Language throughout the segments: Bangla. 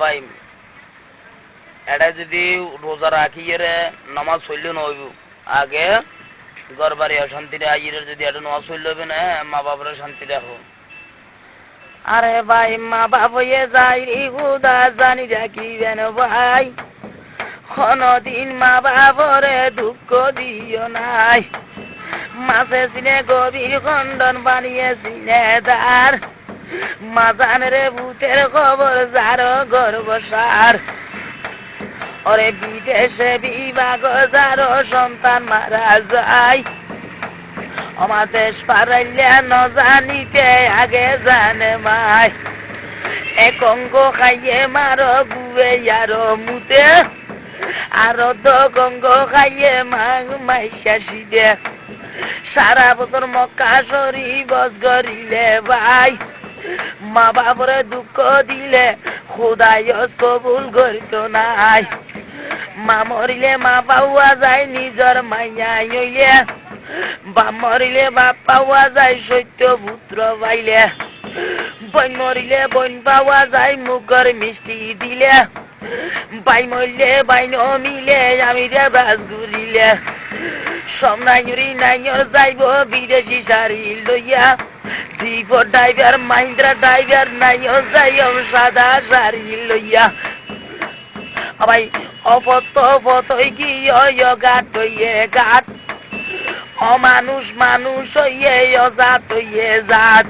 ভাই এটা যদি রোজা রাখিয়ে নামাজ চললে নইব আগে ঘর বাড়ি শান্তিরে আইয়ের যদি এটা নামাজ চললে হবে না মা বাবার শান্তি রাখো। আরে ভাই মা বাপ হয়ে যাই রে হুদা জানি রাখিবেন ভাই কোনদিন মা বাবরে দুঃখ দিও নাই। মাসে সিনে গভীর খণ্ডন বানিয়ে সিনে দার মাজান রে ভূতের খবর যার গর্ব সার। ওরে বিদেশে বিভাগ যার সন্তান মারা যায় আমার দেশ পারাইলে ন জানিতে আগে জানে মাই। এক অঙ্গ খাইয়ে মারো বুয়ে আরো মুতে আরো তো গঙ্গ খাইয়ে মাগ মাইশা সিদে সারা বছর মক্কা শরীফ গরিলে ভাই মা বাবরে দুঃখ দিলে খোদাই কবুল করিত নাই। মা মরিলে মা পাওয়া যায় নিজর মাইয়া হইলে বাপ মরিলে বাপ পাওয়া যায় সত্য পুত্র পাইলে বইন মরিলে বইন পাওয়া যায় মুখর মিষ্টি দিলে বাই মরলে বাইন মিলে আমি রে বাস ঘুরিলে সব নাইরি নাইর যাইব বিদেশি শাড়ি লইয়া দ্বীপ ড্রাইভার মাহিন্দ্রা ড্রাইভার নাইর যাই সাদা শাড়ি লইয়া। ভাই অপত পতই গিয়ে গাট হইয়ে গাট অমানুষ মানুষ হইয়ে অজাত হইয়ে জাত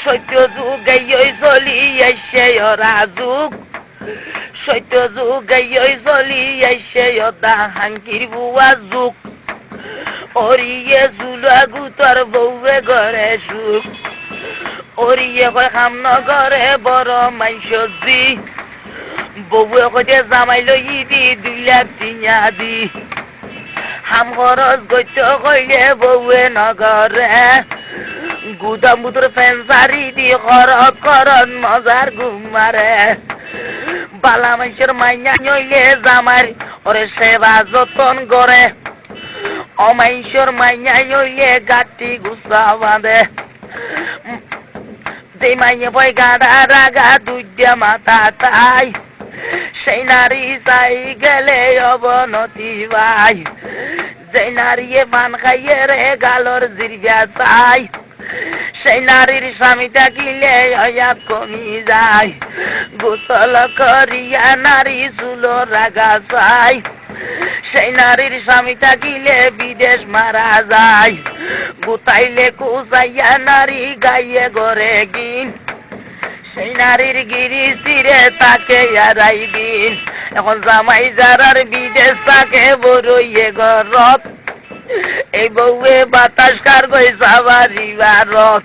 সত্য যুগ গাই চলি আইসে ওরা যুগ সত্য যুগ গাই চলি আইসে ওদা হাঙ্কির বুয়া যুগ ওরিয়ে জুলা গুতর বউয়ে ঘরে সুখ ওরিয়ে কয় খাম নগরে বড় মাইসজি বউয়ে কইতে জামাই লই দি 2 লাখ টিয়া দি হাম খরচ গইত কইলে বউয়ে নগরে গুদাম বুতর ফেন্সারি দি খরচ করন মজার ঘুমারে বালা মাইসের মাইয়া নইলে জামাই ওরে সেবা যতন করে অমাইশর মাইয়া হইলে গাটি গুছা বাঁধে যে মাইয়া বই গাড়া রাগা দুইটা মাথা তাই সেই নারী চাই গেলে অবনতি ভাই যে নারীয়ে পান খাইয়ে রে গালর জিরগা চাই সেই নারীর স্বামী থাকিলে হয়াত কমি যায় গোসল করিয়া নারী চুল রাগা চাই সেই নারীর স্বামী থাকিলে বিদেশ মারা যায় গুতাইলে কুচাইয়া নারী গাইয়ে ঘরে গিন সেই নারীর গিরি চিরে তাকে এরাই দিন। এখন জামাই যারার বিদেশ তাকে বড়ইয়ে ঘরত এই বউয়ে বাতাস কার গই সাবারি বারত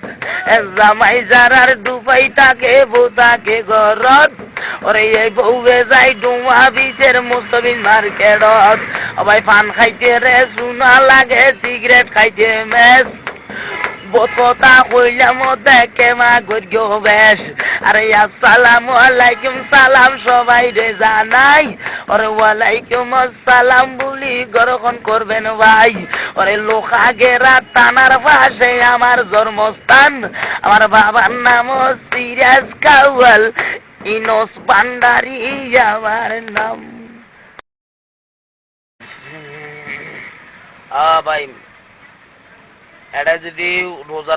জামাই যারার ডুবাই তাকে বউ তাকে ঘরত ওরে এই বউয়ে যাই ডুমা বিচের মুস্তবিন মার্কেটত ভাই পান খাইতে রে শুনা লাগে সিগারেট খাইতে মেস বততা কইলাম দেখে মা গো বেশ। আরে আসসালামু আলাইকুম সালাম সবাই রে জানাই ওরে ওয়ালাইকুম আসসালাম বলি গরখন করবেন ভাই ওরে লোকা গেরা থানার পাশে আমার জন্মস্থান আমার বাবার নাম সিরাজ কাওয়াল ইনোস ভান্ডারি আমার নাম। ভাই এটা যদি রোজা